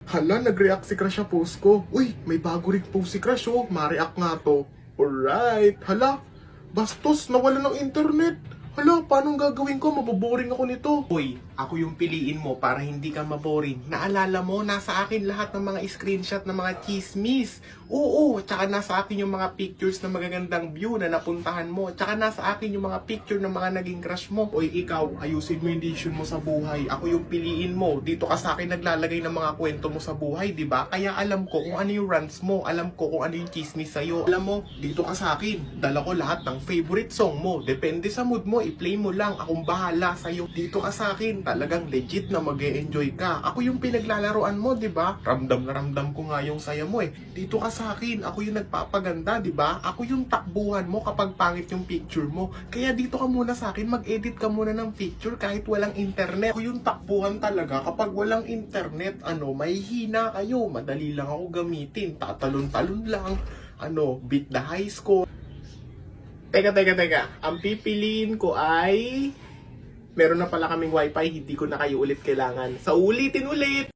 Hala, nag-react si Crush sa post ko. Uy, may bago rin post si Crush oh. Ma-react nga to. Alright. Hala, bastos, nawala ng internet. Hala, paano gagawin ko? Maboboring ako nito. Hoy, ako yung piliin mo para hindi ka maboring. Naalala mo, nasa akin lahat ng mga screenshot ng mga chismis. Oo, tsaka nasa akin yung mga pictures ng magagandang view na napuntahan mo. Tsaka nasa akin yung mga picture ng mga naging crush mo. Hoy, ikaw, ayusin mo yung decision mo sa buhay. Ako yung piliin mo. Dito ka sa akin naglalagay ng mga kwento mo sa buhay, di ba? Kaya alam ko kung ano yung rants mo. Alam ko kung ano yung chismis sa'yo. Alam mo, dito ka sa akin. Dala ko lahat ng favorite song mo. Depende sa mood mo, i-play mo lang. Akong bahala sa'yo. Dito ka sa akin. Talagang legit na mag-e-enjoy ka. Ako yung pinaglalaroan mo, di ba? Ramdam na ramdam ko nga yung saya mo eh. Dito ka sa akin. Ako yung nagpapaganda, di ba? Ako yung takbuhan mo kapag pangit yung picture mo. Kaya dito ka muna sa akin. Mag-edit ka muna ng picture kahit walang internet. Ako yung takbuhan talaga kapag walang internet. May hina kayo. Madali lang ako gamitin. Tatalon-talon lang. Beat the high score. Teka. Ang pipiliin ko ay meron na pala kaming wifi, hindi ko na kayo ulit kailangan. Sa ulitin ulit!